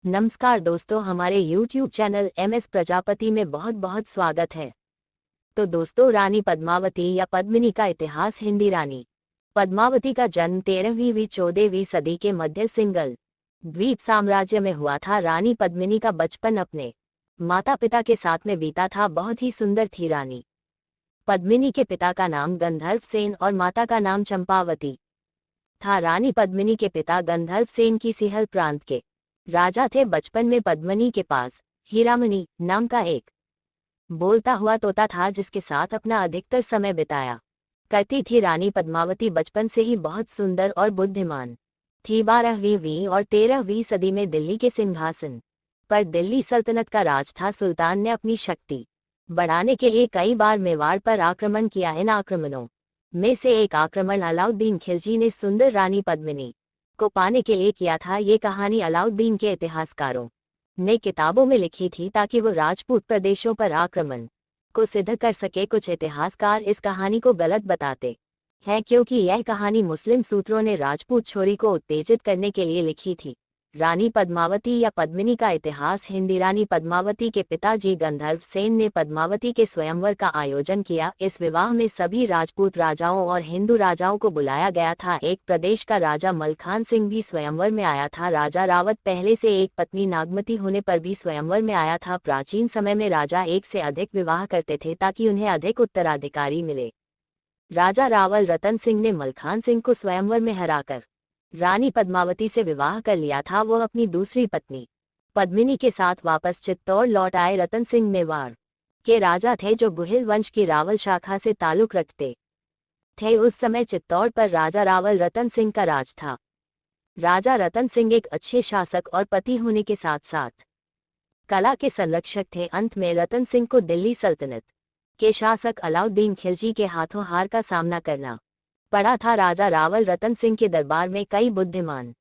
नमस्कार दोस्तों, हमारे YouTube चैनल MS प्रजापति में बहुत बहुत स्वागत है। तो दोस्तों, रानी पद्मावती या पद्मिनी का इतिहास। हिंदी रानी पद्मावती का जन्म 13वीं 14वीं सदी के मध्य सिंगल द्वीप साम्राज्य में हुआ था। रानी पद्मिनी का बचपन अपने माता पिता के साथ में बीता था। बहुत ही सुंदर थी रानी पद्मिनी के पिता का नाम गंधर्व सेन और माता का नाम चंपावती था। रानी पद्मिनी के पिता गंधर्व सेन की सिहल प्रांत के राजा थे। बचपन में पद्मिनी के पास हीरामणि नाम का एक बोलता हुआ तोता था, जिसके साथ अपना अधिकतर समय बिताया करती थी। रानी पद्मावती बचपन से ही बहुत सुंदर और बुद्धिमान थी। 12वीं और 13वीं सदी में दिल्ली के सिंहासन पर दिल्ली सल्तनत का राज था। सुल्तान ने अपनी शक्ति बढ़ाने के लिए कई बार मेवाड़ पर आक्रमण किया। इन आक्रमणों में से एक आक्रमण अलाउद्दीन खिलजी ने सुंदर रानी पद्मिनी को पाने के लिए किया था। ये कहानी अलाउद्दीन के इतिहासकारों ने किताबों में लिखी थी ताकि वो राजपूत प्रदेशों पर आक्रमण को सिद्ध कर सके। कुछ इतिहासकार इस कहानी को गलत बताते हैं, क्योंकि यह कहानी मुस्लिम सूत्रों ने राजपूत छोरी को उत्तेजित करने के लिए लिखी थी। रानी पद्मावती या पद्मिनी का इतिहास। हिंदी रानी पद्मावती के पिताजी गंधर्व सेन ने पद्मावती के स्वयंवर का आयोजन किया। इस विवाह में सभी राजपूत राजाओं और हिंदू राजाओं को बुलाया गया था। एक प्रदेश का राजा मलखान सिंह भी स्वयंवर में आया था। राजा रावत पहले से एक पत्नी नागमती होने पर भी स्वयंवर में आया था। प्राचीन समय में राजा एक से अधिक विवाह करते थे ताकि उन्हें अधिक उत्तराधिकारी मिले। राजा रावल रतन सिंह ने मलखान सिंह को स्वयंवर में हराकर रानी पद्मावती से विवाह कर लिया था। वो अपनी दूसरी पत्नी पद्मिनी के साथ वापस चित्तौड़ लौट आए। रतन सिंह मेवाड़ के राजा थे, जो गुहिल वंश की रावल शाखा से ताल्लुक रखते थे। उस समय चित्तौड़ पर राजा रावल रतन सिंह का राज था। राजा रतन सिंह एक अच्छे शासक और पति होने के साथ साथ कला के संरक्षक थे। अंत में रतन सिंह को दिल्ली सल्तनत के शासक अलाउद्दीन खिलजी के हाथों हार का सामना करना पड़ा था। राजा रावल रतन सिंह के दरबार में कई बुद्धिमान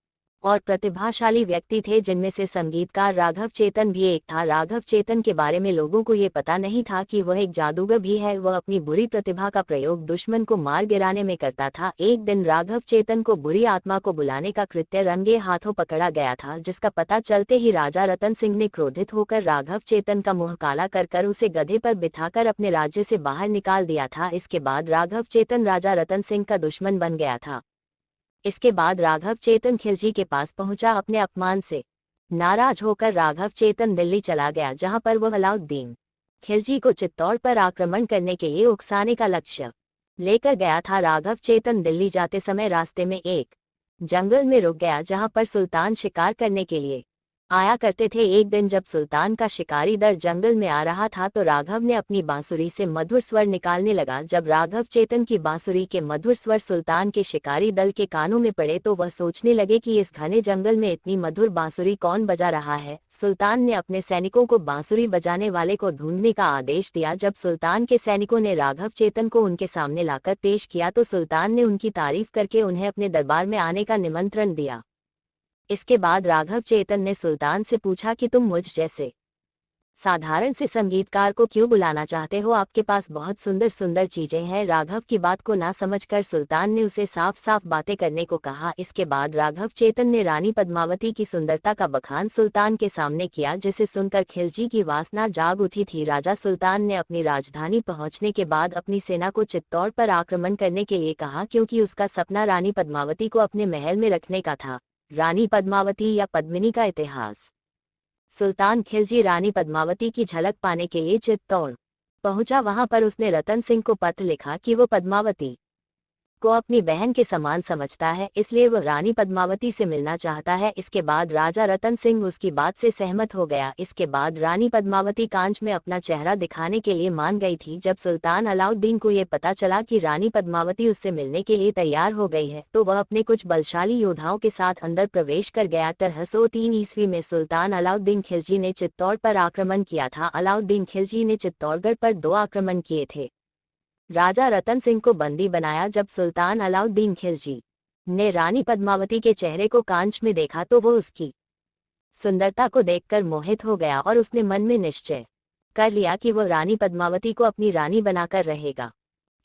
और प्रतिभाशाली व्यक्ति थे, जिनमें से संगीतकार राघव चेतन भी एक था। राघव चेतन के बारे में लोगों को ये पता नहीं था कि वह एक जादूगर भी है। वह अपनी बुरी प्रतिभा का प्रयोग दुश्मन को मार गिराने में करता था। एक दिन राघव चेतन को बुरी आत्मा को बुलाने का कृत्य रंगे हाथों पकड़ा गया था, जिसका पता चलते ही राजा रतन सिंह ने क्रोधित होकर राघव चेतन का मुंह काला कर उसे गधे पर बिठाकर अपने राज्य से बाहर निकाल दिया था। इसके बाद राघव चेतन राजा रतन सिंह का दुश्मन बन गया था। इसके बाद राघव चेतन खिलजी के पास पहुंचा। अपने अपमान से नाराज होकर राघव चेतन दिल्ली चला गया, जहां पर वह अलाउद्दीन खिलजी को चित्तौड़ पर आक्रमण करने के लिए उकसाने का लक्ष्य लेकर गया था। राघव चेतन दिल्ली जाते समय रास्ते में एक जंगल में रुक गया, जहां पर सुल्तान शिकार करने के लिए आया करते थे। एक दिन जब सुल्तान का शिकारी दल जंगल में आ रहा था तो राघव ने अपनी बांसुरी से मधुर स्वर निकालने लगा। जब राघव चेतन की बांसुरी के मधुर स्वर सुल्तान के शिकारी दल के कानों में पड़े तो वह सोचने लगे कि इस घने जंगल में इतनी मधुर बांसुरी कौन बजा रहा है। सुल्तान ने अपने सैनिकों को बांसुरी बजाने वाले को ढूंढने का आदेश दिया। जब सुल्तान के सैनिकों ने राघव चेतन को उनके सामने लाकर पेश किया तो सुल्तान ने उनकी तारीफ करके उन्हें अपने दरबार में आने का निमंत्रण दिया। इसके बाद राघव चेतन ने सुल्तान से पूछा कि तुम मुझ जैसे साधारण से संगीतकार को क्यों बुलाना चाहते हो? आपके पास बहुत सुंदर सुंदर चीजें हैं। राघव की बात को ना समझकर सुल्तान ने उसे साफ साफ बातें करने को कहा। इसके बाद राघव चेतन ने रानी पद्मावती की सुंदरता का बखान सुल्तान के सामने किया, जिसे सुनकर खिलजी की वासना जाग उठी थी। राजा सुल्तान ने अपनी राजधानी पहुंचने के बाद अपनी सेना को चित्तौड़ पर आक्रमण करने के लिए कहा, क्योंकि उसका सपना रानी पद्मावती को अपने महल में रखने का था। रानी पद्मावती या पद्मिनी का इतिहास। सुल्तान खिलजी रानी पद्मावती की झलक पाने के लिए चित्तौड़ पहुंचा। वहां पर उसने रतन सिंह को पत्र लिखा कि वो पद्मावती को अपनी बहन के समान समझता है, इसलिए वह रानी पद्मावती से मिलना चाहता है। इसके बाद राजा रतन सिंह उसकी बात से सहमत हो गया। इसके बाद रानी पद्मावती कांच में अपना चेहरा दिखाने के लिए मान गई थी। जब सुल्तान अलाउद्दीन को यह पता चला कि रानी पद्मावती उससे मिलने के लिए तैयार हो गई है तो वह अपने कुछ बलशाली योद्धाओं के साथ अंदर प्रवेश कर गया। 1303 ईस्वी में सुल्तान अलाउद्दीन खिलजी ने चित्तौड़ पर आक्रमण किया था। अलाउद्दीन खिलजी ने चित्तौड़गढ़ पर 2 आक्रमण किए थे। राजा रतन सिंह को बंदी बनाया। जब सुल्तान अलाउद्दीन खिलजी ने रानी पद्मावती के चेहरे को कांच में देखा तो वो उसकी सुंदरता को देखकर मोहित हो गया और उसने मन में निश्चय कर लिया कि वो रानी पद्मावती को अपनी रानी बनाकर रहेगा।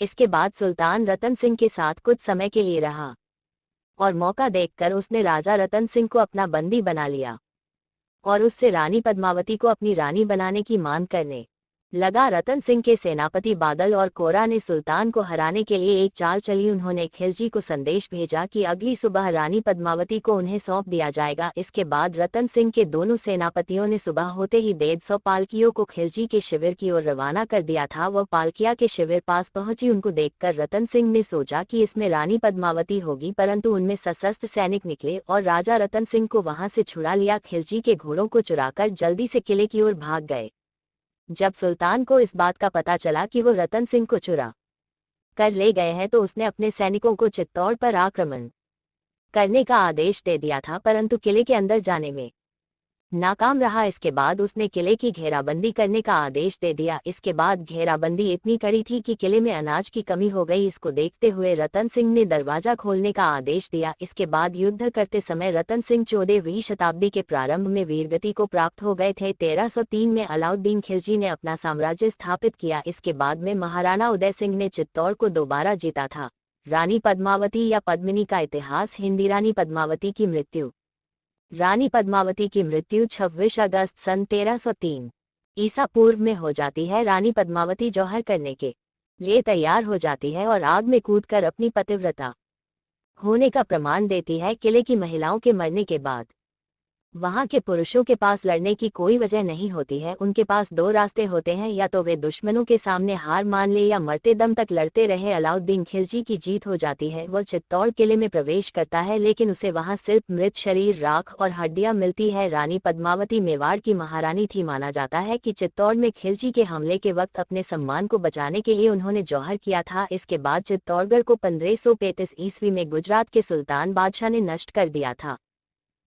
इसके बाद सुल्तान रतन सिंह के साथ कुछ समय के लिए रहा और मौका देखकर उसने राजा रतन सिंह को अपना बंदी बना लिया। और उससे रानी पद्मावती को अपनी रानी बनाने की मांग करने लगा। रतन सिंह के सेनापति बादल और कोरा ने सुल्तान को हराने के लिए एक चाल चली। उन्होंने खिलजी को संदेश भेजा कि अगली सुबह रानी पद्मावती को उन्हें सौंप दिया जाएगा। इसके बाद रतन सिंह के दोनों सेनापतियों ने सुबह होते ही 150 पालकियों को खिलजी के शिविर की ओर रवाना कर दिया था। वह पालकियां के शिविर पास पहुंची। उनको देखकर रतन सिंह ने सोचा कि इसमें रानी पद्मावती होगी, परंतु उनमें सशस्त्र सैनिक निकले और राजा रतन सिंह को वहां से छुड़ा लिया। खिलजी के घोड़ों को चुराकर जल्दी से किले की ओर भाग गए। जब सुल्तान को इस बात का पता चला कि वो रतन सिंह को चुरा कर ले गए हैं, तो उसने अपने सैनिकों को चित्तौड़ पर आक्रमण करने का आदेश दे दिया था, परंतु किले के अंदर जाने में नाकाम रहा। इसके बाद उसने किले की घेराबंदी करने का आदेश दे दिया। इसके बाद घेराबंदी इतनी कड़ी थी कि किले में अनाज की कमी हो गई। इसको देखते हुए रतन सिंह ने दरवाजा खोलने का आदेश दिया। इसके बाद युद्ध करते समय रतन सिंह 14वीं शताब्दी के प्रारंभ में वीरगति को प्राप्त हो गए थे। 1303 में अलाउद्दीन खिलजी ने अपना साम्राज्य स्थापित किया। इसके बाद में महाराणा उदय सिंह ने चित्तौड़ को दोबारा जीता था। रानी पद्मावती या पद्मिनी का इतिहास। हिंदी रानी पद्मावती की मृत्यु। रानी पद्मावती की मृत्यु 26 अगस्त सन 1303 ईसा पूर्व में हो जाती है। रानी पद्मावती जौहर करने के लिए तैयार हो जाती है और आग में कूदकर अपनी पतिव्रता होने का प्रमाण देती है। किले की महिलाओं के मरने के बाद वहां के पुरुषों के पास लड़ने की कोई वजह नहीं होती है। उनके पास दो रास्ते होते हैं, या तो वे दुश्मनों के सामने हार मान ले या मरते दम तक लड़ते रहे। अलाउद्दीन खिलजी की जीत हो जाती है। वह चित्तौड़ किले में प्रवेश करता है, लेकिन उसे वहां सिर्फ मृत शरीर, राख और हड्डियां मिलती है। रानी पद्मावती मेवाड़ की महारानी थी। माना जाता है कि चित्तौड़ में खिलजी के हमले के वक्त अपने सम्मान को बचाने के लिए उन्होंने जौहर किया था। इसके बाद चित्तौड़गढ़ को 1535 ईस्वी में गुजरात के सुल्तान बादशाह ने नष्ट कर दिया था।